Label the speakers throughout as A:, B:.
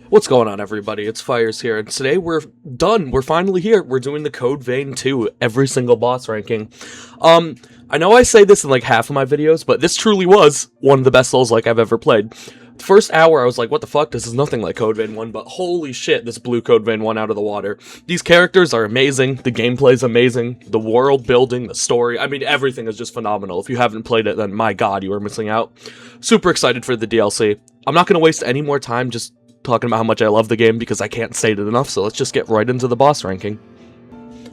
A: What's going on, everybody? It's Firezz here, and today we're done. We're finally here. We're doing the Code Vein 2 every single boss ranking. I know I say this in like half of my videos, but this truly was one of the best Souls-like I've ever played. The first hour, I was like, what the fuck? This is nothing like Code Vein 1, but holy shit, this blew Code Vein 1 out of the water. These characters are amazing, the gameplay's amazing, the world building, the story, I mean, everything is just phenomenal. If you haven't played it, then my god, you are missing out. Super excited for the DLC. I'm not going to waste any more time just talking about how much I love the game because I can't state it enough, so let's just get right into the boss ranking.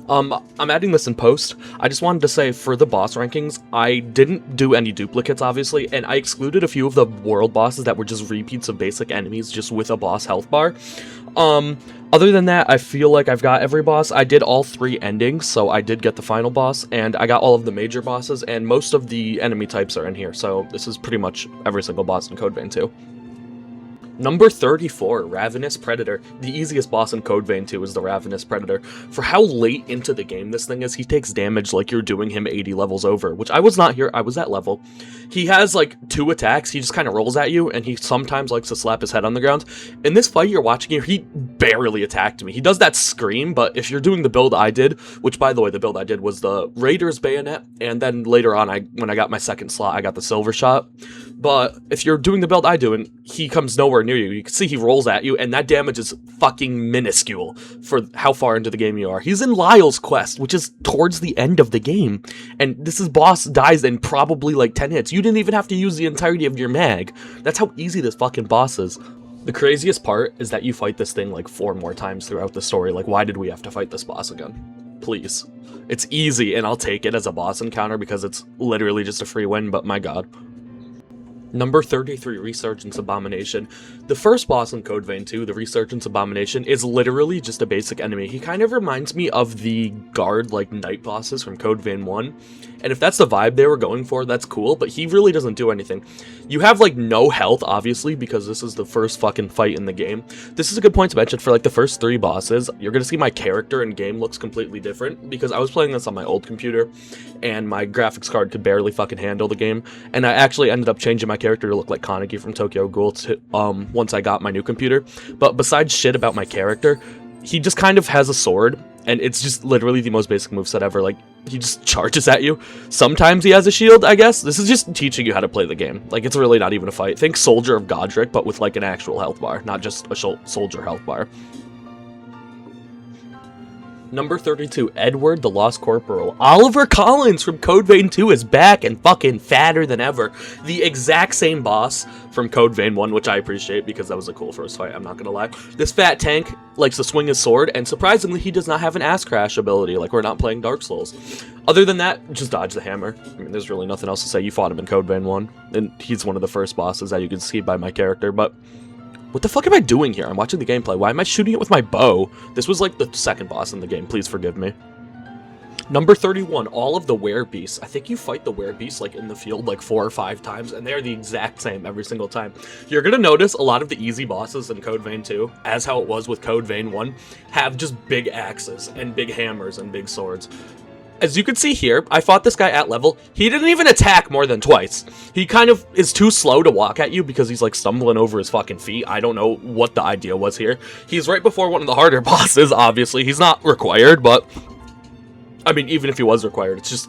A: I'm adding this in post. I just wanted to say, for the boss rankings, I didn't do any duplicates, obviously, and I excluded a few of the world bosses that were just repeats of basic enemies, just with a boss health bar. Other than that, I feel like I've got every boss. I did all 3 endings, so I did get the final boss, and I got all of the major bosses, and most of the enemy types are in here, so this is pretty much every single boss in Code Vein 2. Number 34, Ravenous Predator. The easiest boss in Code Vein 2 is the Ravenous Predator. For how late into the game this thing is, he takes damage like you're doing him 80 levels over, which I was not here, I was at level. He has like 2 attacks, he just kind of rolls at you, and he sometimes likes to slap his head on the ground. In this fight you're watching here, he barely attacked me. He does that scream, but if you're doing the build I did, which by the way, the build I did was the Raider's Bayonet, and then later on, when I got my second slot, I got the Silver Shot. But if you're doing the build I do, and he comes nowhere near you, you can see he rolls at you, and that damage is fucking minuscule for how far into the game you are. He's in Lyle's quest, which is towards the end of the game, and this boss dies in probably like 10 hits. You didn't even have to use the entirety of your mag. That's how easy this fucking boss is. The craziest part is that you fight this thing like 4 more times throughout the story. Like, why did we have to fight this boss again? Please. It's easy, and I'll take it as a boss encounter because it's literally just a free win, but my god. Number 33, Resurgence Abomination. The first boss in Code Vein 2, the Resurgence Abomination, is literally just a basic enemy. He kind of reminds me of the guard, like, night bosses from Code Vein 1. And if that's the vibe they were going for, that's cool, but he really doesn't do anything. You have, like, no health, obviously, because this is the first fucking fight in the game. This is a good point to mention for, like, the first 3 bosses. You're gonna see my character in game looks completely different, because I was playing this on my old computer, and my graphics card could barely fucking handle the game, and I actually ended up changing my character to look like Kaneki from Tokyo Ghoul once I got my new computer. But besides shit about my character, he just kind of has a sword, and it's just literally the most basic moveset ever. Like, he just charges at you. Sometimes he has a shield, I guess. This is just teaching you how to play the game. Like, it's really not even a fight. Think Soldier of Godric, but with like an actual health bar, not just a soldier health bar. Number 32, Edward the Lost Corporal. Oliver Collins from Code Vein 2 is back and fucking fatter than ever. The exact same boss from Code Vein 1, which I appreciate because that was a cool first fight, I'm not gonna lie. This fat tank likes to swing his sword, and surprisingly, he does not have an ass crash ability, like we're not playing Dark Souls. Other than that, just dodge the hammer. I mean, there's really nothing else to say. You fought him in Code Vein 1, and he's one of the first bosses that you can see by my character, but what the fuck am I doing here? I'm watching the gameplay. Why am I shooting it with my bow? This was like the second boss in the game. Please forgive me. Number 31, all of the Werebeasts. I think you fight the Werebeasts like in the field like 4 or 5 times, and they're the exact same every single time. You're gonna notice a lot of the easy bosses in Code Vein 2, as how it was with Code Vein 1, have just big axes and big hammers and big swords. As you can see here, I fought this guy at level. He didn't even attack more than twice. He kind of is too slow to walk at you because he's like stumbling over his fucking feet. I don't know what the idea was here. He's right before one of the harder bosses, obviously. He's not required, but I mean, even if he was required, it's just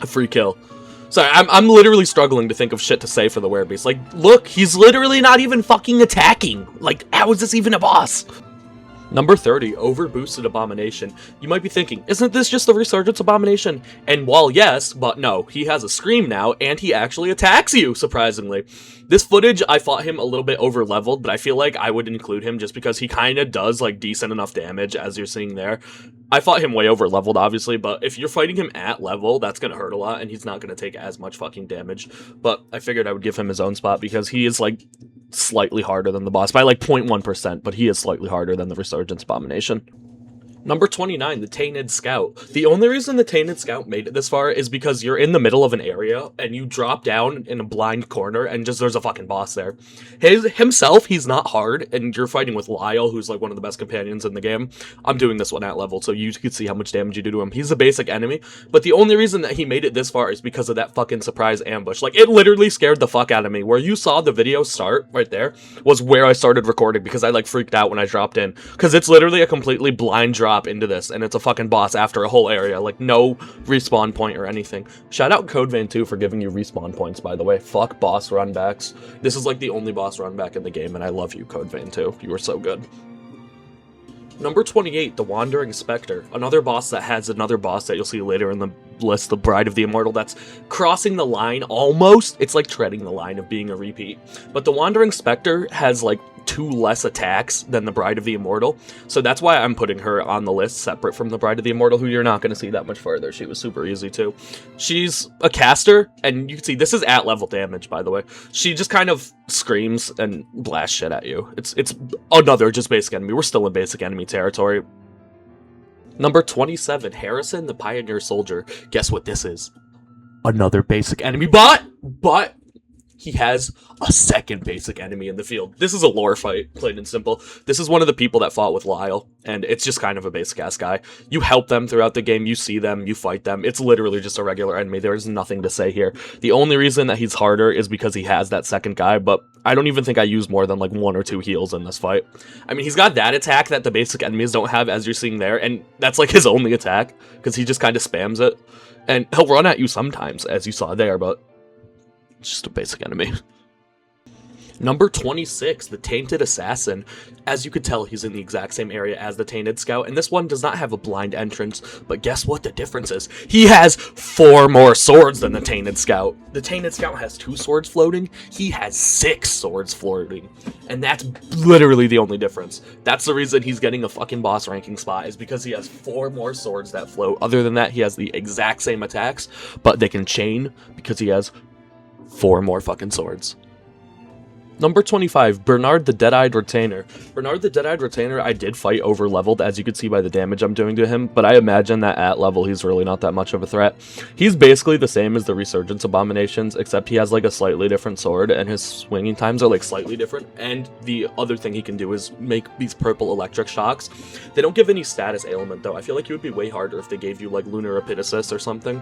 A: a free kill. Sorry, I'm literally struggling to think of shit to say for the Werebeast. Like, look, he's literally not even fucking attacking. Like, how is this even a boss? Number 30, Overboosted Abomination. You might be thinking, isn't this just the Resurgence Abomination? And while yes, but no, he has a scream now, and he actually attacks you, surprisingly. This footage, I fought him a little bit over-leveled, but I feel like I would include him just because he kind of does, like, decent enough damage, as you're seeing there. I fought him way over-leveled, obviously, but if you're fighting him at level, that's gonna hurt a lot, and he's not gonna take as much fucking damage. But I figured I would give him his own spot because he is, like, slightly harder than the boss by like 0.1%, but he is slightly harder than the Resurgence Abomination. Number 29, the Tainted Scout. The only reason the Tainted Scout made it this far is because you're in the middle of an area and you drop down in a blind corner and just there's a fucking boss there. Himself, he's not hard, and you're fighting with Lyle, who's like one of the best companions in the game. I'm doing this one at level, so you can see how much damage you do to him. He's a basic enemy, but the only reason that he made it this far is because of that fucking surprise ambush. Like, it literally scared the fuck out of me. Where you saw the video start right there was where I started recording because I like freaked out when I dropped in. Because it's literally a completely blind drop into this, and it's a fucking boss after a whole area, like no respawn point or anything. Shout out CodeVein 2 for giving you respawn points, by the way. Fuck boss runbacks. This is like the only boss runback in the game, and I love you, CodeVein 2. You were so good. Number 28, the Wandering Spectre. Another boss that has another boss that you'll see later in the list, the Bride of the Immortal, that's crossing the line almost. It's like treading the line of being a repeat. But the Wandering Spectre has like 2 less attacks than the Bride of the Immortal, so that's why I'm putting her on the list separate from the Bride of the Immortal, who you're not going to see that much further. She was super easy too. She's a caster, and you can see this is at level damage, by the way. She just kind of screams and blasts shit at you. It's another just basic enemy. We're still in basic enemy territory. Number 27, Harrison the Pioneer Soldier. Guess what this is? Another basic enemy, but he has a second basic enemy in the field. This is a lore fight, plain and simple. This is one of the people that fought with Lyle, and it's just kind of a basic-ass guy. You help them throughout the game, you see them, you fight them. It's literally just a regular enemy. There is nothing to say here. The only reason that he's harder is because he has that second guy, but I don't even think I used more than like 1 or 2 heals in this fight. I mean, he's got that attack that the basic enemies don't have, as you're seeing there, and that's like his only attack, because he just kind of spams it. And he'll run at you sometimes, as you saw there, but it's just a basic enemy. Number 26, the Tainted Assassin. As you could tell, he's in the exact same area as the Tainted Scout, and this one does not have a blind entrance, but guess what the difference is? He has 4 more swords than the Tainted Scout. The Tainted Scout has 2 swords floating, he has 6 swords floating, and that's literally the only difference. That's the reason he's getting a fucking boss ranking spot, is because he has 4 more swords that float. Other than that, he has the exact same attacks, but they can chain because he has 4 more fucking swords. Number 25, Bernard the Dead-Eyed Retainer. Bernard the Dead-Eyed Retainer, I did fight over-leveled, as you could see by the damage I'm doing to him, but I imagine that at level he's really not that much of a threat. He's basically the same as the Resurgence Abominations, except he has like a slightly different sword, and his swinging times are like slightly different, and the other thing he can do is make these purple electric shocks. They don't give any status ailment, though. I feel like it would be way harder if they gave you like Lunar Epidisis or something,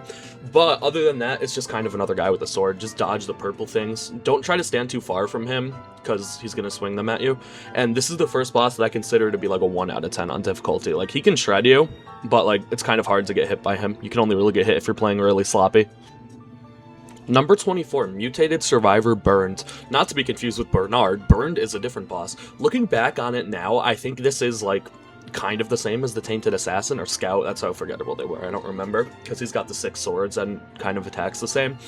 A: but other than that, it's just kind of another guy with a sword. Just dodge the purple things. Don't try to stand too far from him, because he's gonna swing them at you. And this is the first boss that I consider to be like a 1 out of 10 on difficulty. Like, he can shred you, but like it's kind of hard to get hit by him. You can only really get hit if you're playing really sloppy. Number 24, Mutated Survivor Burned. Not to be confused with Bernard, Burned is a different boss. Looking back on it now, I think this is like kind of the same as the Tainted Assassin or Scout. That's how forgettable they were. I don't remember, because he's got the 6 swords and kind of attacks the same.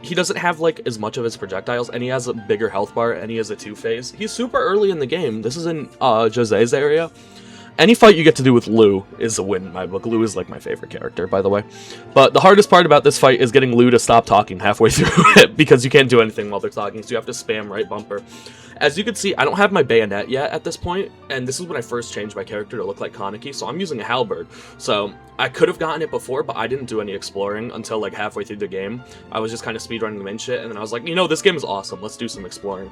A: He doesn't have like as much of his projectiles, and he has a bigger health bar, and he has a 2-phase. He's super early in the game. This is in Jose's area. Any fight you get to do with Lou is a win in my book. Lou is like my favorite character, by the way. But the hardest part about this fight is getting Lou to stop talking halfway through it, because you can't do anything while they're talking, so you have to spam right bumper. As you can see, I don't have my bayonet yet at this point, and this is when I first changed my character to look like Kaneki, so I'm using a halberd. So I could have gotten it before, but I didn't do any exploring until like halfway through the game. I was just kind of speedrunning the main shit, and then I was like, you know, this game is awesome, let's do some exploring.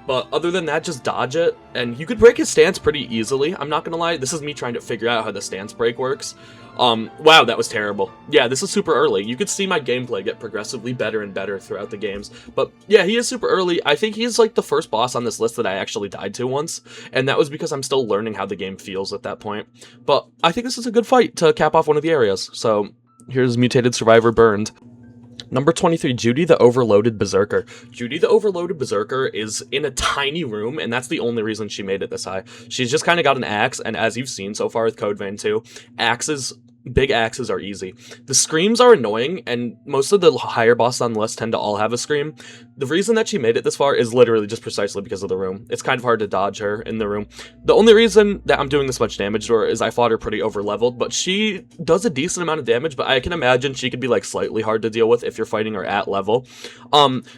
A: But other than that, just dodge it, and you could break his stance pretty easily. I'm not gonna lie, this is me trying to figure out how the stance break works. Wow, that was terrible. Yeah, this is super early. You could see my gameplay get progressively better and better throughout the games. But yeah, he is super early. I think he's like the first boss on this list that I actually died to once, and that was because I'm still learning how the game feels at that point. But I think this is a good fight to cap off one of the areas. So here's Mutated Survivor Burned. Number 23, Judy the Overloaded Berserker. Judy the Overloaded Berserker is in a tiny room, and that's the only reason she made it this high. She's just kind of got an axe, and as you've seen so far with CodeVein 2, big axes are easy. The screams are annoying, and most of the higher bosses on the list tend to all have a scream. The reason that she made it this far is literally just precisely because of the room. It's kind of hard to dodge her in the room. The only reason that I'm doing this much damage to her is I fought her pretty over-leveled, but she does a decent amount of damage, but I can imagine she could be like slightly hard to deal with if you're fighting her at level.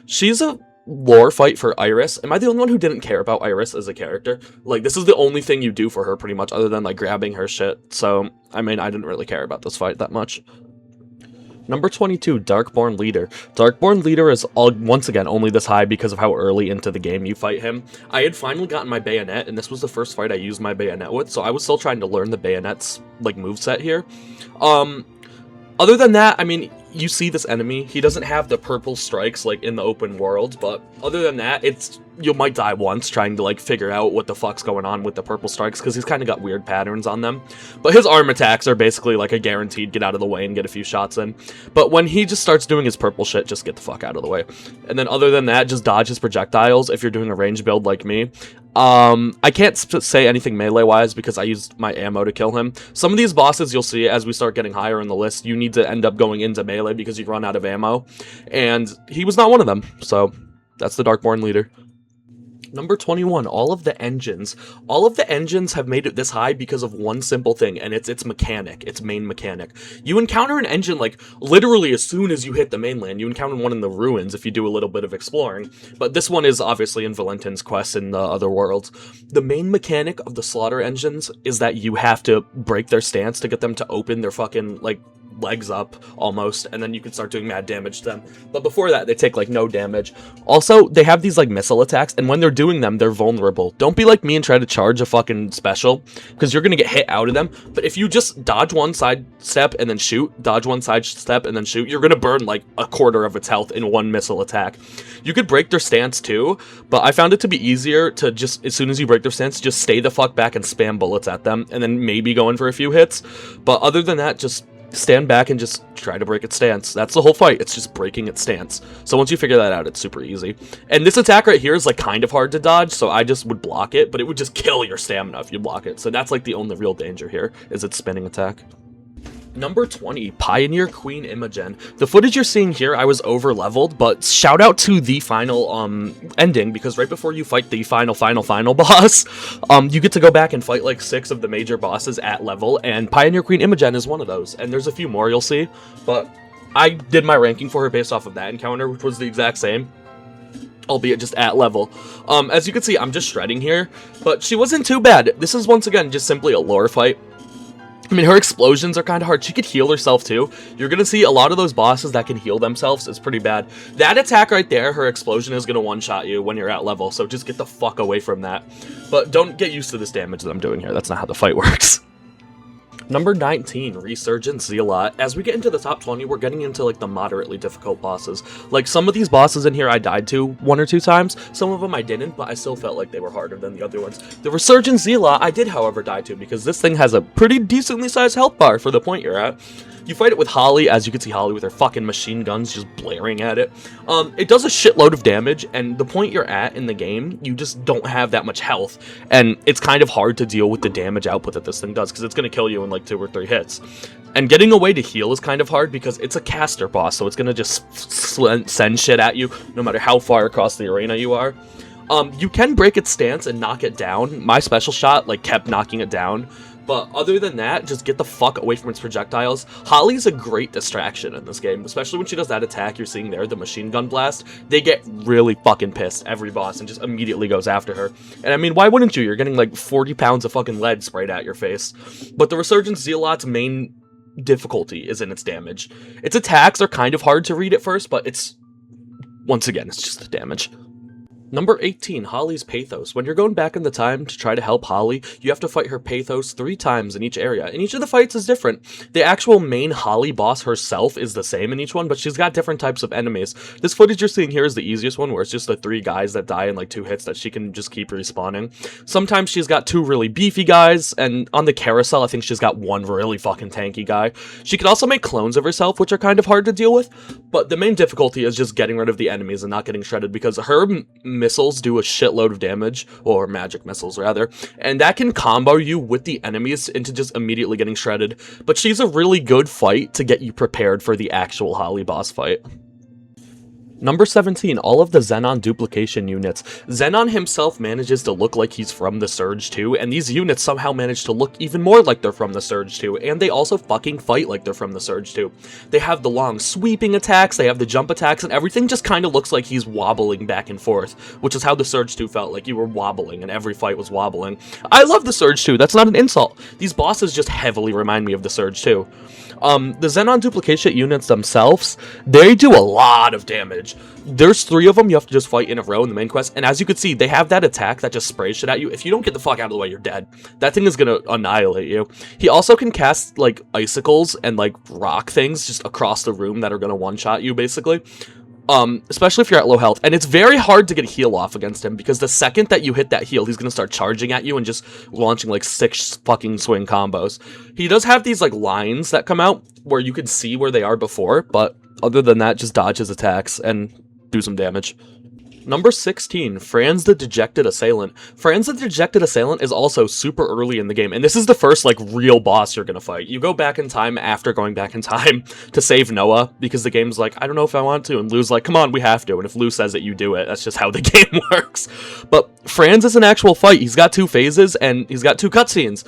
A: She's a lore fight for Iris. Am I the only one who didn't care about Iris as a character? Like, this is the only thing you do for her, pretty much, other than, like, grabbing her shit. So, I mean, I didn't really care about this fight that much. Number 22, Darkborn Leader. Darkborn Leader is, once again, only this high because of how early into the game you fight him. I had finally gotten my bayonet, and this was the first fight I used my bayonet with, so I was still trying to learn the bayonet's, like, moveset here. Other than that, I mean, you see this enemy, he doesn't have the purple strikes, like, in the open world, but other than that, you might die once trying to, like, figure out what the fuck's going on with the purple strikes, because he's kind of got weird patterns on them. But his arm attacks are basically, like, a guaranteed get out of the way and get a few shots in. But when he just starts doing his purple shit, just get the fuck out of the way. And then other than that, just dodge his projectiles if you're doing a range build like me. I can't say anything melee-wise because I used my ammo to kill him. Some of these bosses you'll see as we start getting higher in the list, you need to end up going into melee because you run out of ammo. And he was not one of them, so that's the Darkborn Leader. Number 21, all of the engines. All of the engines have made it this high because of one simple thing, and it's its mechanic, its main mechanic. You encounter an engine, like, literally as soon as you hit the mainland. You encounter one in the ruins if you do a little bit of exploring, but this one is obviously in Valentin's quest in the other worlds. The main mechanic of the slaughter engines is that you have to break their stance to get them to open their fucking, like, legs up almost, and then you can start doing mad damage to them. But before that, they take like no damage. Also, they have these like missile attacks, and when they're doing them, they're vulnerable. Don't be like me and try to charge a fucking special, because you're gonna get hit out of them. But if you just dodge one side step and then shoot, dodge one side step and then shoot, you're gonna burn like a quarter of its health in one missile attack. You could break their stance too, but I found it to be easier to just, as soon as you break their stance, just stay the fuck back and spam bullets at them, and then maybe go in for a few hits. But other than that, just stand back and just try to break its stance. That's the whole fight. It's just breaking its stance. So once you figure that out, it's super easy. And this attack right here is like kind of hard to dodge, so I just would block it, but it would just kill your stamina if you block it. So that's like the only real danger here, is its spinning attack. Number 20, Pioneer Queen Imogen. The footage you're seeing here, I was over leveled, but shout out to the final ending, because right before you fight the final boss, you get to go back and fight like 6 of the major bosses at level, and Pioneer Queen Imogen is one of those, and there's a few more you'll see, but I did my ranking for her based off of that encounter, which was the exact same, albeit just at level. As you can see, I'm just shredding here, but she wasn't too bad. This is once again just simply a lore fight. I mean, her explosions are kind of hard. She could heal herself, too. You're going to see a lot of those bosses that can heal themselves. It's pretty bad. That attack right there, her explosion is going to one-shot you when you're at level, so just get the fuck away from that. But don't get used to this damage that I'm doing here. That's not how the fight works. Number 19, Resurgent Zealot. As we get into the top 20, we're getting into like the moderately difficult bosses. Like some of these bosses in here I died to 1 or 2 times, some of them I didn't, but I still felt like they were harder than the other ones. The Resurgent Zealot I did, however, die to, because this thing has a pretty decently sized health bar for the point you're at. You fight it with Holly, as you can see Holly with her fucking machine guns just blaring at it. It does a shitload of damage, and the point you're at in the game, you just don't have that much health, and it's kind of hard to deal with the damage output that this thing does, because it's going to kill you in like 2 or 3 hits. And getting away to heal is kind of hard, because it's a caster boss, so it's going to just send shit at you, no matter how far across the arena you are. You can break its stance and knock it down. My special shot, like, kept knocking it down. But other than that, just get the fuck away from its projectiles. Holly's a great distraction in this game, especially when she does that attack you're seeing there, the machine gun blast. They get really fucking pissed, every boss, and just immediately goes after her. And I mean, why wouldn't you? You're getting like 40 pounds of fucking lead sprayed at your face. But the Resurgent Zealot's main difficulty is in its damage. Its attacks are kind of hard to read at first, but once again, it's just the damage. Number 18, Holly's Pathos. When you're going back in the time to try to help Holly, you have to fight her Pathos 3 times in each area, and each of the fights is different. The actual main Holly boss herself is the same in each one, but she's got different types of enemies. This footage you're seeing here is the easiest one, where it's just the 3 guys that die in like 2 hits that she can just keep respawning. Sometimes she's got 2 really beefy guys, and on the carousel I think she's got 1 really fucking tanky guy. She can also make clones of herself, which are kind of hard to deal with, but the main difficulty is just getting rid of the enemies and not getting shredded, because her missiles do a shitload of damage, or magic missiles rather, and that can combo you with the enemies into just immediately getting shredded, but she's a really good fight to get you prepared for the actual Holly boss fight. Number 17, all of the Xenon duplication units. Xenon himself manages to look like he's from the Surge 2, and these units somehow manage to look even more like they're from the Surge 2, and they also fucking fight like they're from the Surge 2. They have the long sweeping attacks, they have the jump attacks, and everything just kind of looks like he's wobbling back and forth, which is how the Surge 2 felt, like you were wobbling, and every fight was wobbling. I love the Surge 2, that's not an insult. These bosses just heavily remind me of the Surge 2. The Xenon duplication units themselves, they do a lot of damage. There's 3 of them you have to just fight in a row in the main quest, and as you can see, they have that attack that just sprays shit at you. If you don't get the fuck out of the way, you're dead. That thing is gonna annihilate you. He also can cast, like, icicles and, like, rock things just across the room that are gonna one-shot you, basically. Especially if you're at low health, and it's very hard to get a heal off against him, because the second that you hit that heal, he's gonna start charging at you and just launching like 6 fucking swing combos. He does have these like lines that come out where you can see where they are before, but other than that, just dodge his attacks and do some damage. Number 16, Firezz the Dejected Assailant. Firezz the Dejected Assailant is also super early in the game, and this is the first, like, real boss you're gonna fight. You go back in time after going back in time to save Noah, because the game's like, I don't know if I want to, and Lou's like, come on, we have to, and if Lou says it, you do it. That's just how the game works. But Firezz is an actual fight. He's got 2 phases, and he's got 2 cutscenes.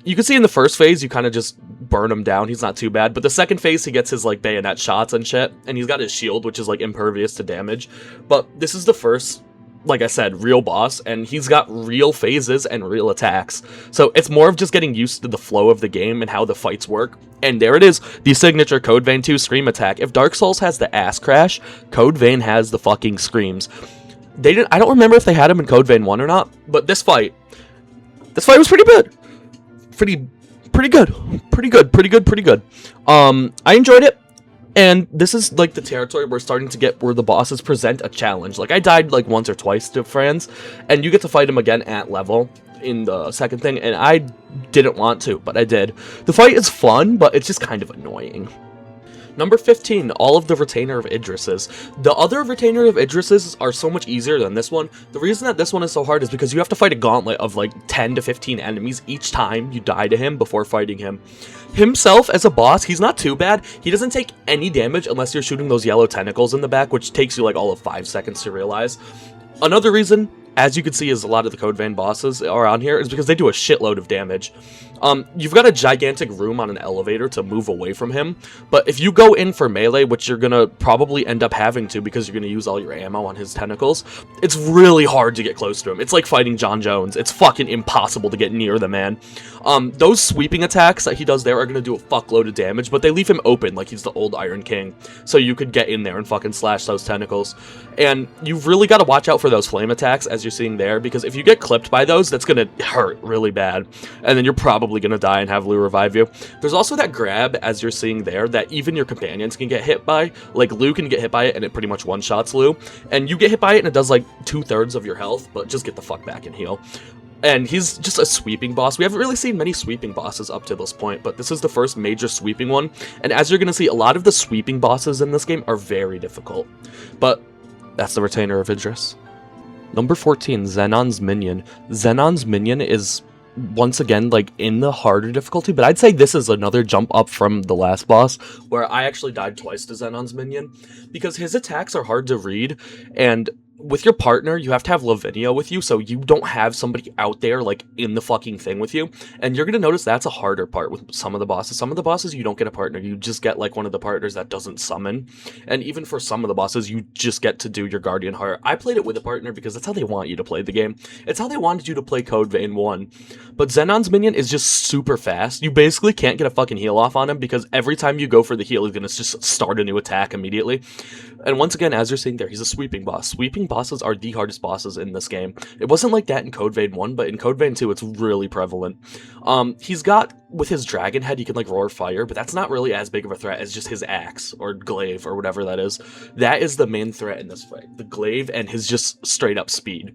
A: You can see in the first phase, you kind of just burn him down. He's not too bad. But the second phase, he gets his, like, bayonet shots and shit. And he's got his shield, which is, like, impervious to damage. But this is the first, like I said, real boss. And he's got real phases and real attacks. So it's more of just getting used to the flow of the game and how the fights work. And there it is, the signature Code Vein 2 Scream attack. If Dark Souls has the ass crash, Code Vein has the fucking screams. I don't remember if they had him in Code Vein 1 or not. But this fight was pretty good. Pretty good. I enjoyed it, and this is like the territory we're starting to get where the bosses present a challenge. Like, I died like once or twice to Firezz, and you get to fight him again at level in the second thing, and I didn't want to, but I did. The fight is fun, but it's just kind of annoying. Number 15, all of the Retainer of Idrises. The other Retainer of Idrises are so much easier than this one. The reason that this one is so hard is because you have to fight a gauntlet of like 10 to 15 enemies each time you die to him before fighting him. Himself as a boss, he's not too bad. He doesn't take any damage unless you're shooting those yellow tentacles in the back, which takes you like all of 5 seconds to realize. Another reason, as you can see, is a lot of the Code Vein bosses are on here is because they do a shitload of damage. You've got a gigantic room on an elevator to move away from him, but if you go in for melee, which you're gonna probably end up having to because you're gonna use all your ammo on his tentacles, it's really hard to get close to him. It's like fighting John Jones. It's fucking impossible to get near the man. Those sweeping attacks that he does there are gonna do a fuckload of damage, but they leave him open like he's the old Iron King, so you could get in there and fucking slash those tentacles. And you've really got to watch out for those flame attacks, as you're seeing there, because if you get clipped by those, that's gonna hurt really bad, and then you're probably gonna die and have Lou revive you. There's also that grab, as you're seeing there, that even your companions can get hit by. Like, Lou can get hit by it, and it pretty much one-shots Lou, and you get hit by it, and it does like 2/3 of your health, but just get the fuck back and heal. And he's just a sweeping boss. We haven't really seen many sweeping bosses up to this point, but this is the first major sweeping one, and as you're gonna see, a lot of the sweeping bosses in this game are very difficult. But that's the Retainer of Idris. Number 14, Xenon's Minion. Xenon's Minion is, once again, like, in the harder difficulty, but I'd say this is another jump up from the last boss, where I actually died twice to Xenon's Minion, because his attacks are hard to read, and with your partner, you have to have Lavinia with you, so you don't have somebody out there, like, in the fucking thing with you, and you're gonna notice that's a harder part with some of the bosses. Some of the bosses, you don't get a partner, you just get, like, one of the partners that doesn't summon, and even for some of the bosses, you just get to do your Guardian Heart. I played it with a partner because that's how they want you to play the game. It's how they wanted you to play Code Vein 1. But Xenon's Minion is just super fast. You basically can't get a fucking heal off on him, because every time you go for the heal, he's gonna just start a new attack immediately. And once again, as you're seeing there, he's a sweeping boss. Sweeping bosses are the hardest bosses in this game. It wasn't like that in Code Vein 1, but in Code Vein 2, it's really prevalent. He's got, with his dragon head, he can, like, roar fire, but that's not really as big of a threat as just his axe, or glaive, or whatever that is. That is the main threat in this fight. The glaive and his just straight-up speed.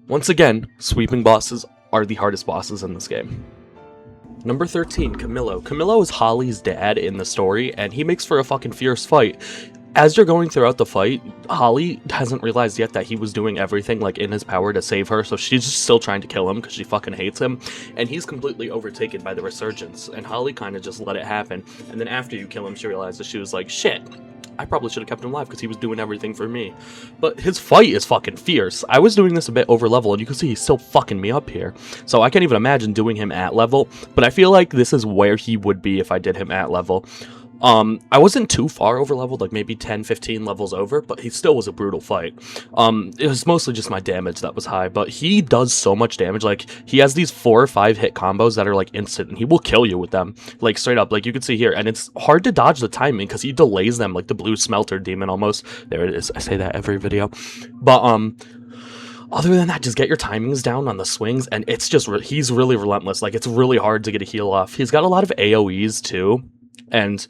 A: Once again, sweeping bosses are the hardest bosses in this game. Number 13, Camillo. Camillo is Holly's dad in the story, and he makes for a fucking fierce fight. As you're going throughout the fight, Holly hasn't realized yet that he was doing everything, like, in his power to save her, so she's just still trying to kill him because she fucking hates him, and he's completely overtaken by the resurgence, and Holly kind of just let it happen, and then after you kill him, she realizes, she was like, shit, I probably should have kept him alive because he was doing everything for me. But his fight is fucking fierce. I was doing this a bit over level, and you can see he's still fucking me up here. So I can't even imagine doing him at level, but I feel like this is where he would be if I did him at level. I wasn't too far over leveled, like maybe 10-15 levels over, but he still was a brutal fight. It was mostly just my damage that was high, but he does so much damage. Like, he has these 4 or 5 hit combos that are like instant, and he will kill you with them, like straight up, like you can see here. And it's hard to dodge the timing because he delays them like the blue smelter demon almost. There it is. I say that every video. But other than that, just get your timings down on the swings, and it's just he's really relentless. Like, it's really hard to get a heal off. He's got a lot of AoEs too. And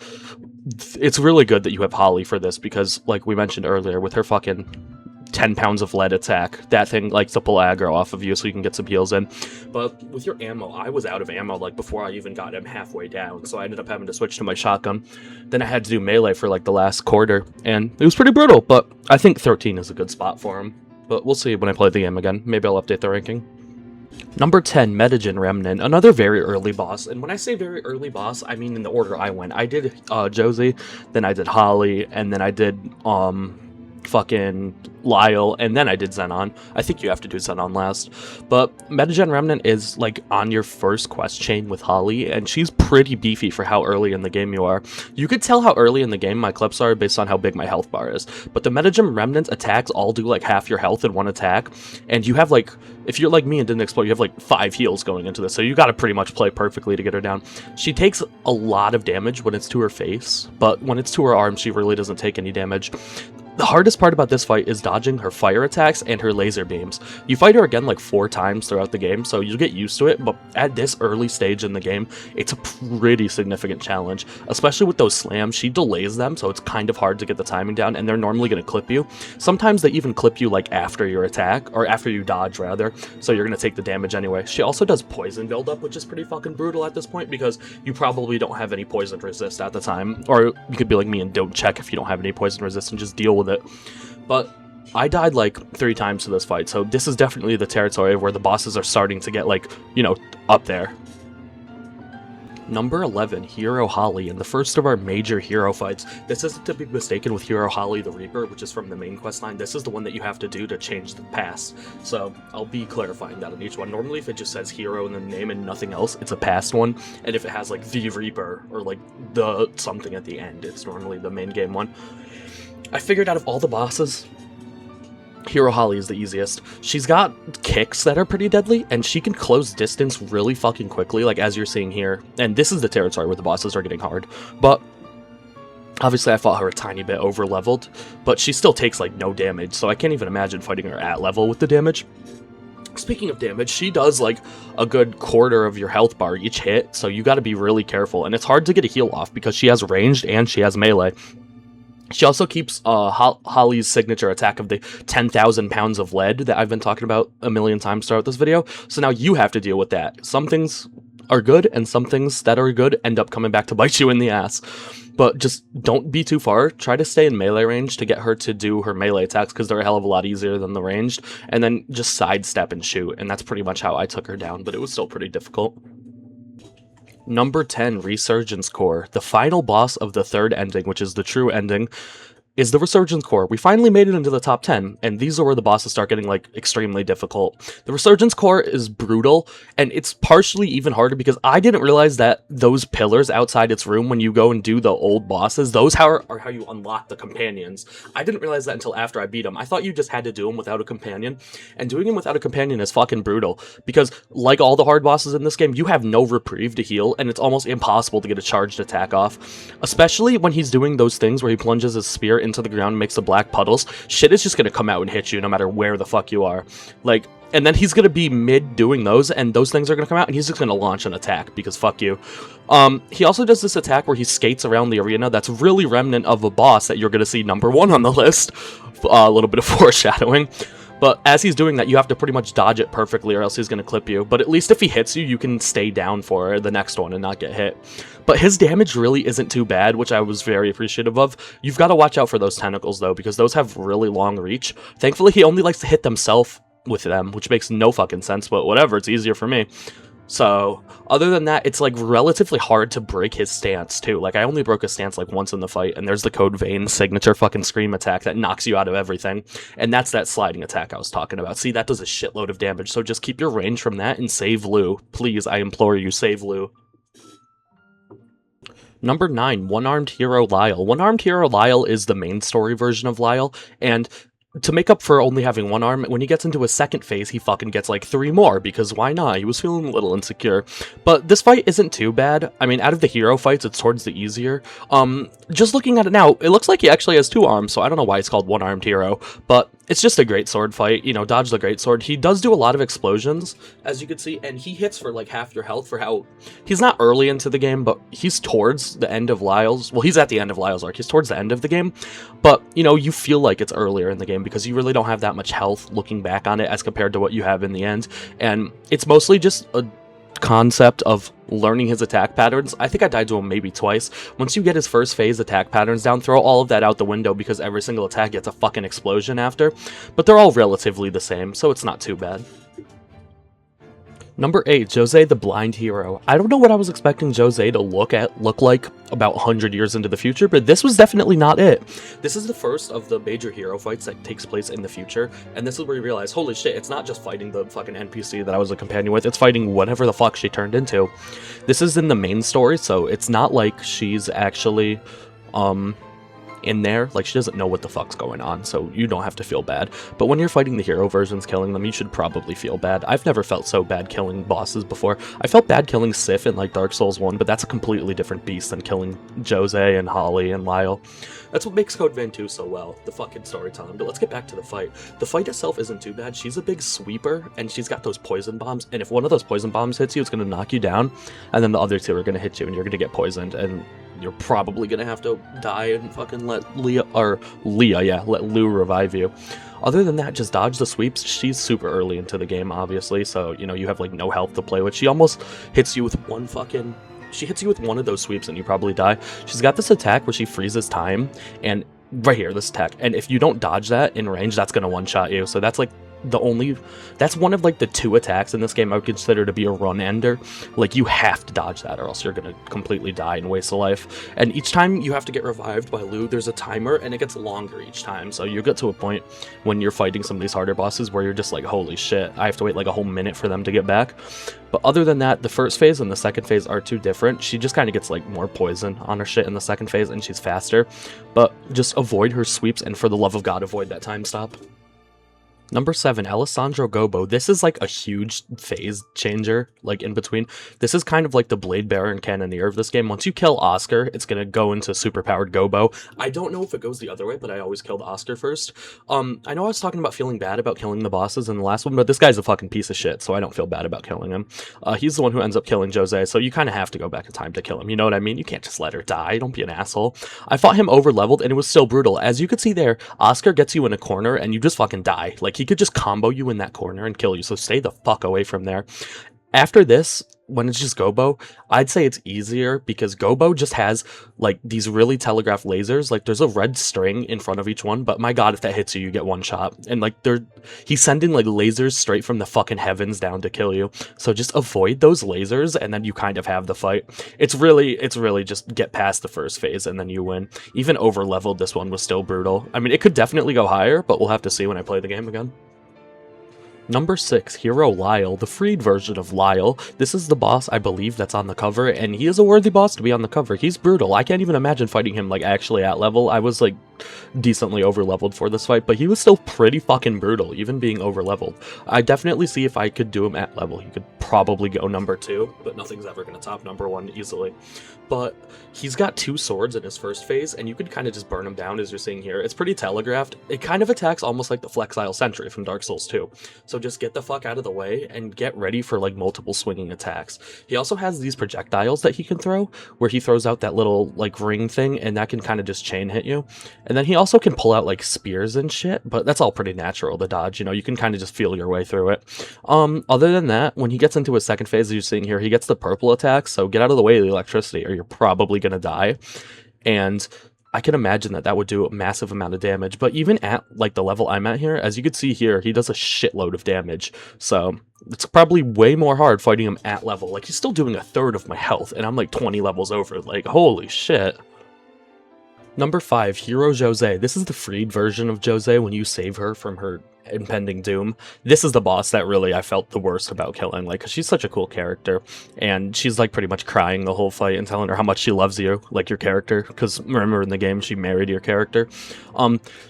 A: it's really good that you have Holly for this because, like we mentioned earlier, with her fucking 10 pounds of lead attack, that thing likes to pull aggro off of you so you can get some heals in. But with your ammo, I was out of ammo like before I even got him halfway down, so I ended up having to switch to my shotgun. Then I had to do melee for like the last quarter, and it was pretty brutal, but I think 13 is a good spot for him. But we'll see when I play the game again. Maybe I'll update the ranking. Number 10, Metagen Remnant, another very early boss. And when I say very early boss, I mean in the order I went. I did Josie, then I did Holly, and then I did fucking Lyle, and then I did Xenon. I think you have to do Xenon last. But Metagen Remnant is like on your first quest chain with Holly, and she's pretty beefy for how early in the game you are. You could tell how early in the game my clips are based on how big my health bar is. But the Metagen Remnant attacks all do like half your health in one attack, and you have like, if you're like me and didn't explode, you have like 5 heals going into this, so you gotta pretty much play perfectly to get her down. She takes a lot of damage when it's to her face, but when it's to her arm, she really doesn't take any damage. The hardest part about this fight is dodging her fire attacks and her laser beams. You fight her again like 4 times throughout the game, so you'll get used to it, but at this early stage in the game, it's a pretty significant challenge. Especially with those slams, she delays them, so it's kind of hard to get the timing down, and they're normally going to clip you. Sometimes they even clip you like after your attack, or after you dodge rather, so you're going to take the damage anyway. She also does poison buildup, which is pretty fucking brutal at this point, because you probably don't have any poison resist at the time, or you could be like me and don't check if you don't have any poison resist and just deal with it. But I died like 3 times to this fight, so this is definitely the territory where the bosses are starting to get like, you know, up there. Number 11, Hero Holly, and the first of our major hero fights. This isn't to be mistaken with Hero Holly the Reaper, which is from the main quest line. This is the one that you have to do to change the past. So I'll be clarifying that on each one. Normally if it just says hero in the name and nothing else, it's a past one. And if it has like the Reaper or like the something at the end, it's normally the main game one. I figured out of all the bosses, Hero Holly is the easiest. She's got kicks that are pretty deadly, and she can close distance really fucking quickly, like as you're seeing here. And this is the territory where the bosses are getting hard. But obviously I fought her a tiny bit over leveled, but she still takes like no damage, so I can't even imagine fighting her at level with the damage. Speaking of damage, she does like a good quarter of your health bar each hit, so you gotta be really careful. And it's hard to get a heal off because she has ranged and she has melee. She also keeps Holly's signature attack of the 10,000 pounds of lead that I've been talking about a million times throughout this video. So now you have to deal with that. Some things are good, and some things that are good end up coming back to bite you in the ass. But just don't be too far. Try to stay in melee range to get her to do her melee attacks, because they're a hell of a lot easier than the ranged. And then just sidestep and shoot, and that's pretty much how I took her down, but it was still pretty difficult. Number 10, Resurgence Core. The final boss of the third ending, which is the true ending, is the Resurgence Core. We finally made it into the top 10, and these are where the bosses start getting, like, extremely difficult. The Resurgence Core is brutal, and it's partially even harder because I didn't realize that those pillars outside its room, when you go and do the old bosses, those are how you unlock the companions. I didn't realize that until after I beat them. I thought you just had to do them without a companion, and doing them without a companion is fucking brutal, because, like all the hard bosses in this game, you have no reprieve to heal, and it's almost impossible to get a charged attack off. Especially when he's doing those things where he plunges his spear into the ground and makes the black puddles. Shit is just gonna come out and hit you no matter where the fuck you are. Like, and then he's gonna be mid doing those, and those things are gonna come out, and he's just gonna launch an attack because fuck you. He also does this attack where he skates around the arena that's really remnant of a boss that you're gonna see number 1 on the list. A little bit of foreshadowing. But as he's doing that, you have to pretty much dodge it perfectly or else he's going to clip you. But at least if he hits you, you can stay down for the next one and not get hit. But his damage really isn't too bad, which I was very appreciative of. You've got to watch out for those tentacles, though, because those have really long reach. Thankfully, he only likes to hit himself with them, which makes no fucking sense, but whatever, it's easier for me. So, other than that, it's like relatively hard to break his stance too. Like, I only broke his stance like once in the fight, and there's the Code Vein signature fucking Scream attack that knocks you out of everything. And that's that sliding attack I was talking about. See, that does a shitload of damage, so just keep your range from that and save Lou. Please, I implore you, save Lou. Number 9, One-Armed Hero Lyle. One-Armed Hero Lyle is the main story version of Lyle, and to make up for only having one arm, when he gets into his second phase, he fucking gets like 3 more, because why not? He was feeling a little insecure. But this fight isn't too bad. I mean, out of the hero fights, it's towards the easier. Just looking at it now, it looks like he actually has 2 arms, so I don't know why it's called One-Armed Hero, but it's just a great sword fight. You know, dodge the great sword. He does do a lot of explosions, as you can see, and he hits for like half your health for how... He's not early into the game, but he's towards the end of Lyle's... Well, he's at the end of Lyle's arc. He's towards the end of the game, but, you know, you feel like it's earlier in the game because you really don't have that much health looking back on it as compared to what you have in the end, and it's mostly just a concept of learning his attack patterns. I think I died to him maybe twice. Once you get his first phase attack patterns down, throw all of that out the window because every single attack gets a fucking explosion after, but they're all relatively the same, so it's not too bad. Number 8, Jose the Blind Hero. I don't know what I was expecting Jose to look like about 100 years into the future, but this was definitely not it. This is the first of the major hero fights that takes place in the future, and this is where you realize, holy shit, it's not just fighting the fucking NPC that I was a companion with, it's fighting whatever the fuck she turned into. This is in the main story, so it's not like she's actually, in there, like, she doesn't know what the fuck's going on, so you don't have to feel bad. But when you're fighting the hero versions, killing them, you should probably feel bad. I've never felt so bad killing bosses before. I felt bad killing Sif in, like, Dark Souls 1, but that's a completely different beast than killing Jose and Holly and Lyle. That's what makes Code Vein 2 so well, the fucking storytelling. But let's get back to the fight. The fight itself isn't too bad. She's a big sweeper, and she's got those poison bombs, and if one of those poison bombs hits you, it's going to knock you down, and then the other 2 are going to hit you, and you're going to get poisoned, and you're probably gonna have to die and fucking let let Lou revive you. Other than that, just dodge the sweeps. She's super early into the game, obviously, so, you know, you have, like, no health to play with. She almost hits you with she hits you with one of those sweeps and you probably die. She's got this attack where she freezes time, and right here, this attack, and if you don't dodge that in range, that's gonna one-shot you, so that's, like, that's one of, like, the 2 attacks in this game I would consider to be a run ender. Like, you have to dodge that or else you're gonna completely die and waste a life. And each time you have to get revived by Lou, there's a timer, and it gets longer each time. So you get to a point when you're fighting some of these harder bosses where you're just like, holy shit, I have to wait like a whole minute for them to get back. But other than that, the first phase and the second phase are 2 different. She just kind of gets, like, more poison on her shit in the second phase, and she's faster. But just avoid her sweeps, and for the love of God, avoid that time stop. Number 7, Alessandro Gobo. This is, like, a huge phase changer, like, in between. This is kind of like the Blade Bearer and Cannoneer of this game. Once you kill Oscar, it's gonna go into superpowered Gobo. I don't know if it goes the other way, but I always killed Oscar first. I know I was talking about feeling bad about killing the bosses in the last one, but this guy's a fucking piece of shit, so I don't feel bad about killing him. He's the one who ends up killing Jose, so you kind of have to go back in time to kill him, you know what I mean? You can't just let her die, don't be an asshole. I fought him over-leveled, and it was still brutal. As you could see there, Oscar gets you in a corner, and you just fucking die. Like, he could just combo you in that corner and kill you, so stay the fuck away from there. After this, when it's just Gobo, I'd say it's easier because Gobo just has, like, these really telegraphed lasers. Like, there's a red string in front of each one, but my god, if that hits you, you get one shot. And, like, he's sending, like, lasers straight from the fucking heavens down to kill you. So just avoid those lasers, and then you kind of have the fight. It's really just get past the first phase, and then you win. Even over-leveled, this one was still brutal. I mean, it could definitely go higher, but we'll have to see when I play the game again. Number 6, Hero Lyle, the freed version of Lyle. This is the boss, I believe, that's on the cover, and he is a worthy boss to be on the cover. He's brutal. I can't even imagine fighting him, like, actually at level. I was, like, decently over-leveled for this fight, but he was still pretty fucking brutal, even being over-leveled. I definitely see if I could do him at level. He could probably go number 2, but nothing's ever gonna top number 1 easily. But he's got 2 swords in his first phase, and you could kind of just burn him down, as you're seeing here. It's pretty telegraphed. It kind of attacks almost like the Flexile Sentry from Dark Souls 2. So just get the fuck out of the way and get ready for, like, multiple swinging attacks. He also has these projectiles that he can throw, where he throws out that little, like, ring thing, and that can kind of just chain hit you. And then he also can pull out, like, spears and shit, but that's all pretty natural to dodge, you know, you can kind of just feel your way through it. Other than that, when he gets into his second phase, as you're seeing here, he gets the purple attack, so get out of the way of the electricity or you're probably gonna die. And I can imagine that that would do a massive amount of damage. But even at like the level I'm at here, as you can see here, he does a shitload of damage. So it's probably way more hard fighting him at level. Like, he's still doing a third of my health, and I'm like 20 levels over. Like, holy shit. Number 5, Hero Jose. This is the freed version of Jose when you save her from her impending doom. This is the boss that really I felt the worst about killing, like, 'cause she's such a cool character, and she's like pretty much crying the whole fight and telling her how much she loves you, like your character, because remember in the game she married your character.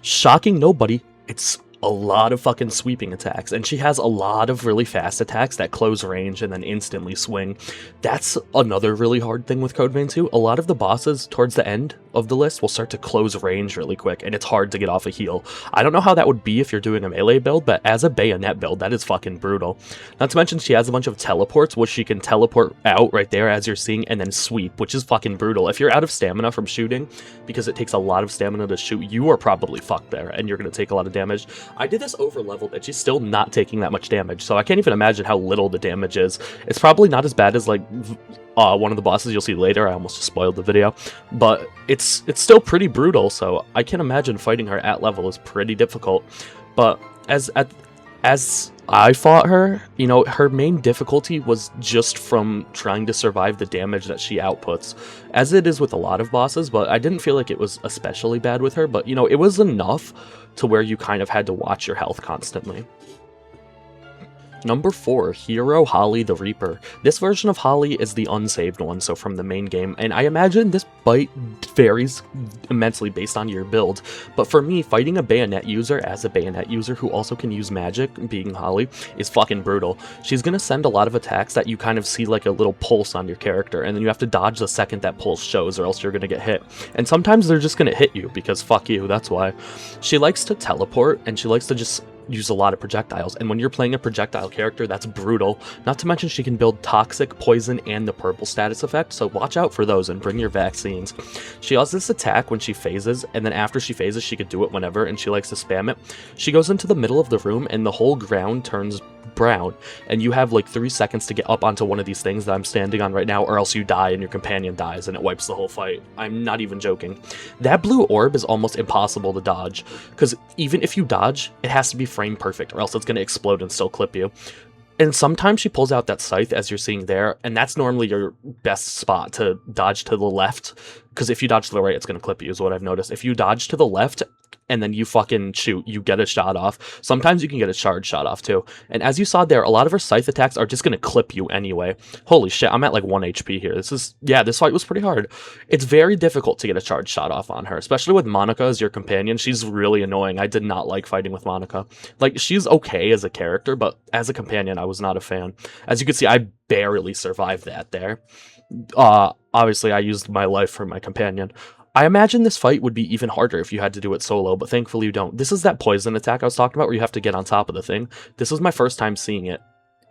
A: Shocking nobody, it's a lot of fucking sweeping attacks, and she has a lot of really fast attacks that close range and then instantly swing. That's another really hard thing with Code Vein 2. A lot of the bosses towards the end of the list will start to close range really quick, and it's hard to get off a heal. I don't know how that would be if you're doing a melee build, but as a bayonet build, that is fucking brutal. Not to mention she has a bunch of teleports, which she can teleport out right there as you're seeing, and then sweep, which is fucking brutal. If you're out of stamina from shooting, because it takes a lot of stamina to shoot, you are probably fucked there, and you're going to take a lot of damage. I did this over leveled, and she's still not taking that much damage, so I can't even imagine how little the damage is. It's probably not as bad as like one of the bosses you'll see later. I almost just spoiled the video, but it's still pretty brutal, so I can imagine fighting her at level is pretty difficult. But as I fought her, you know, her main difficulty was just from trying to survive the damage that she outputs, as it is with a lot of bosses, but I didn't feel like it was especially bad with her, but, you know, it was enough to where you kind of had to watch your health constantly. Number 4, Hero Holly the Reaper. This version of Holly is the unsaved one, so from the main game, and I imagine this fight varies immensely based on your build, but for me, fighting a bayonet user as a bayonet user who also can use magic, being Holly, is fucking brutal. She's gonna send a lot of attacks that you kind of see like a little pulse on your character, and then you have to dodge the second that pulse shows or else you're gonna get hit. And sometimes they're just gonna hit you, because fuck you, that's why. She likes to teleport, and she likes to just use a lot of projectiles, and when you're playing a projectile character, that's brutal. Not to mention she can build toxic, poison, and the purple status effect, so watch out for those and bring your vaccines. She has this attack when she phases, and then after she phases she could do it whenever, and she likes to spam it. She goes into the middle of the room and the whole ground turns brown, and you have like 3 seconds to get up onto one of these things that I'm standing on right now, or else you die and your companion dies and it wipes the whole fight. I'm not even joking. That blue orb is almost impossible to dodge, because even if you dodge, it has to be frame perfect, or else it's going to explode and still clip you. And sometimes she pulls out that scythe, as you're seeing there, and that's normally your best spot to dodge to the left, because if you dodge to the right, it's going to clip you, is what I've noticed. If you dodge to the left, and then you fucking shoot, you get a shot off. Sometimes you can get a charge shot off too. And as you saw there, a lot of her scythe attacks are just going to clip you anyway. Holy shit, I'm at like 1 HP here. This fight was pretty hard. It's very difficult to get a charge shot off on her, especially with Monica as your companion. She's really annoying. I did not like fighting with Monica. Like, she's okay as a character, but as a companion, I was not a fan. As you can see, I barely survived that there. Obviously, I used my life for my companion. I imagine this fight would be even harder if you had to do it solo, but thankfully you don't. This is that poison attack I was talking about where you have to get on top of the thing. This was my first time seeing it.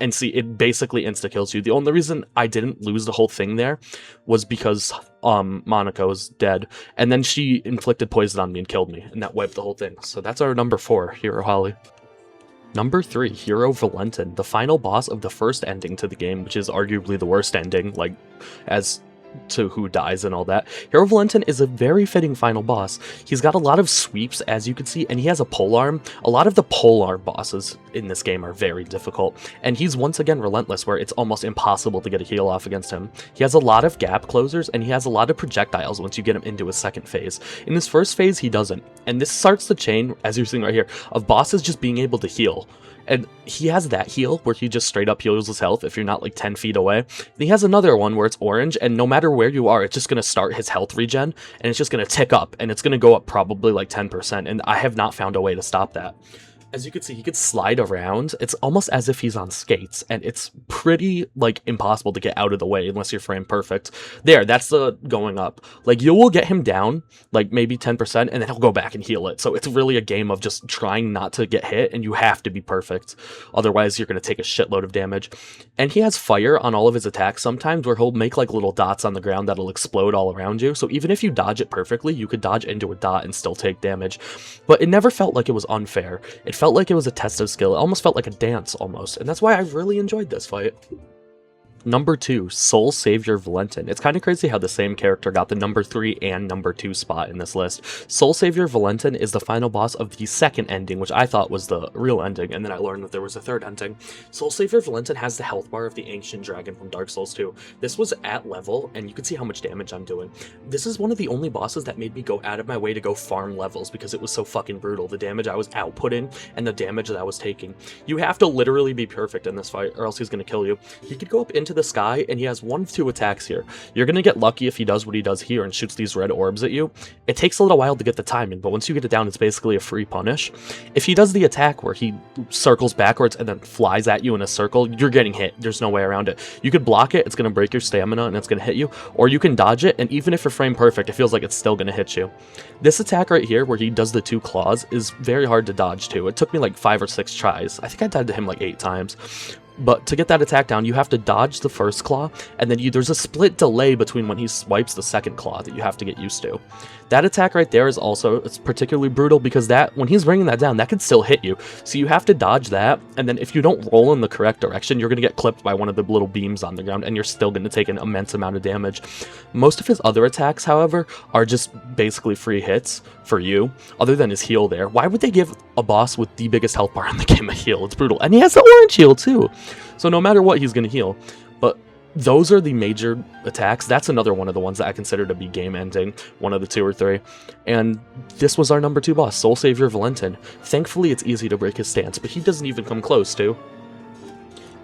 A: And see, it basically insta-kills you. The only reason I didn't lose the whole thing there was because Monica was dead. And then she inflicted poison on me and killed me, and that wiped the whole thing. So that's our number 4, Hero Holly. Number 3, Hero Valentin, the final boss of the first ending to the game, which is arguably the worst ending, like, as to who dies and all that. Hero Valentin is a very fitting final boss. He's got a lot of sweeps, as you can see, and he has a polearm. A lot of the polearm bosses in this game are very difficult, and he's once again relentless, where it's almost impossible to get a heal off against him. He has a lot of gap closers, and he has a lot of projectiles once you get him into his second phase. In his first phase, he doesn't, and this starts the chain, as you're seeing right here, of bosses just being able to heal. And he has that heal where he just straight up heals his health if you're not like 10 feet away. And he has another one where it's orange, and no matter where you are, it's just going to start his health regen, and it's just going to tick up, and it's going to go up probably like 10%, and I have not found a way to stop that. As you can see, he could slide around. It's almost as if he's on skates, and it's pretty, like, impossible to get out of the way unless you're frame perfect. There, that's the going up. Like, you will get him down, like, maybe 10%, and then he'll go back and heal it. So it's really a game of just trying not to get hit, and you have to be perfect. Otherwise, you're going to take a shitload of damage. And he has fire on all of his attacks sometimes, where he'll make, like, little dots on the ground that'll explode all around you. So even if you dodge it perfectly, you could dodge into a dot and still take damage. But it never felt like it was unfair. It felt like it was a test of skill. It almost felt like a dance, almost, and that's why I really enjoyed this fight. Number 2, Soul Savior Valentin. It's kind of crazy how the same character got the number 3 and number 2 spot in this list. Soul Savior Valentin is the final boss of the second ending, which I thought was the real ending, and then I learned that there was a third ending. Soul Savior Valentin has the health bar of the Ancient Dragon from Dark Souls 2. This was at level, and you can see how much damage I'm doing. This is one of the only bosses that made me go out of my way to go farm levels because it was so fucking brutal. The damage I was outputting and the damage that I was taking. You have to literally be perfect in this fight, or else he's going to kill you. He could go up into the sky, and he has 1 of 2 attacks here. You're going to get lucky if he does what he does here and shoots these red orbs at you. It takes a little while to get the timing, but once you get it down, it's basically a free punish. If he does the attack where he circles backwards and then flies at you in a circle, you're getting hit. There's no way around it. You could block it, it's going to break your stamina, and it's going to hit you, or you can dodge it, and even if you're frame perfect, it feels like it's still going to hit you. This attack right here, where he does the 2 claws, is very hard to dodge too. It took me like 5 or 6 tries. I think I died to him like 8 times. But to get that attack down, you have to dodge the first claw, and then there's a split delay between when he swipes the second claw that you have to get used to. That attack right there is also, it's particularly brutal because that, when he's bringing that down, that could still hit you. So you have to dodge that, and then if you don't roll in the correct direction, you're going to get clipped by one of the little beams on the ground, and you're still going to take an immense amount of damage. Most of his other attacks, however, are just basically free hits for you, other than his heal there. Why would they give a boss with the biggest health bar in the game a heal? It's brutal. And he has the orange heal too. So no matter what, he's going to heal. But those are the major attacks. That's another one of the ones that I consider to be game ending, one of the 2 or 3. And this was our number 2 boss, Soul Savior Valentin. Thankfully, it's easy to break his stance, but he doesn't even come close to.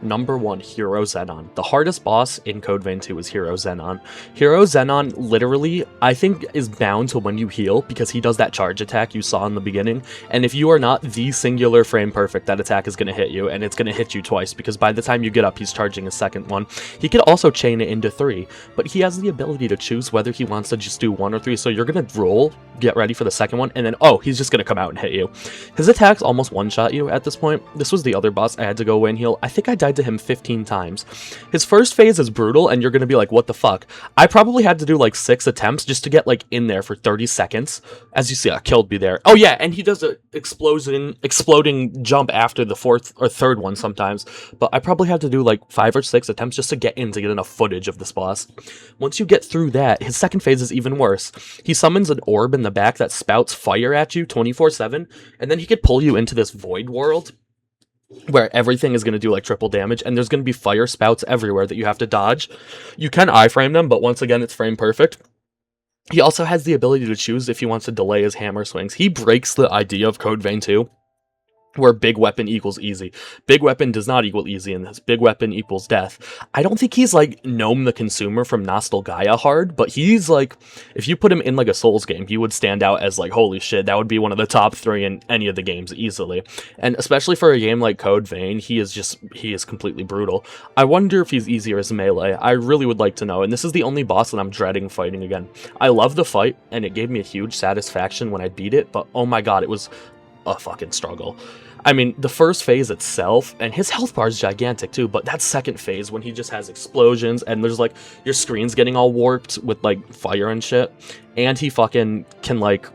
A: Number 1, Hero Xenon. The hardest boss in Code Vein 2 is Hero Xenon. Hero Xenon literally, I think, is bound to when you heal because he does that charge attack you saw in the beginning. And if you are not the singular frame perfect, that attack is going to hit you, and it's going to hit you twice because by the time you get up, he's charging a second one. He could also chain it into 3, but he has the ability to choose whether he wants to just do 1 or 3. So you're going to roll, get ready for the second one, and then, oh, he's just going to come out and hit you. His attacks almost one-shot you at this point. This was the other boss I had to go away and heal. I think I died to him 15 times. His first phase is brutal, and you're going to be like, what the fuck? I probably had to do like 6 attempts just to get like in there for 30 seconds. As you see, I killed me there. Oh yeah, and he does a exploding jump after the 4th or 3rd one sometimes, but I probably had to do like 5 or 6 attempts just to get enough footage of this boss. Once you get through that, his second phase is even worse. He summons an orb in the back that spouts fire at you 24/7, and then he could pull you into this void world where everything is going to do like triple damage, and there's going to be fire spouts everywhere that you have to dodge. You can iframe them, but once again, it's frame perfect. He also has the ability to choose if he wants to delay his hammer swings. He breaks the idea of Code Vein 2, where big weapon equals easy. Big weapon does not equal easy in this. Big weapon equals death. I don't think he's like Gnome the Consumer from Nostalgaia hard, but he's like, if you put him in like a Souls game, he would stand out as like, holy shit, that would be one of the top 3 in any of the games easily. And especially for a game like Code Vein, he is completely brutal. I wonder if he's easier as melee. I really would like to know, and this is the only boss that I'm dreading fighting again. I love the fight, and it gave me a huge satisfaction when I beat it, but oh my god, it was a fucking struggle. I mean, the first phase itself, and his health bar is gigantic too, but that second phase when he just has explosions and there's like, your screen's getting all warped with like fire and shit, and he fucking can like,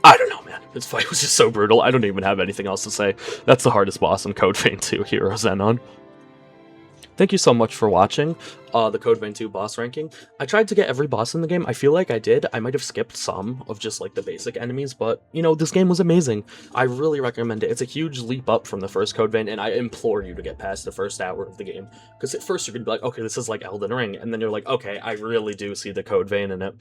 A: I don't know, man. This fight was just so brutal. I don't even have anything else to say. That's the hardest boss in Code Vein 2, Hero Xenon. Thank you so much for watching the Code Vein 2 boss ranking. I tried to get every boss in the game. I feel like I did. I might have skipped some of just like the basic enemies, but you know, this game was amazing. I really recommend it. It's a huge leap up from the first Code Vein, and I implore you to get past the first hour of the game. Because at first you're gonna be like, okay, this is like Elden Ring, and then you're like, okay, I really do see the Code Vein in it.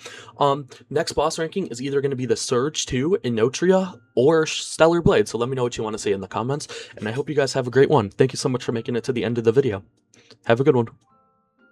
A: Next boss ranking is either gonna be the Surge 2, Inotria, or Stellar Blade, so let me know what you want to see in the comments, and I hope you guys have a great one. Thank you so much for making it to the end of the video. Have a good one.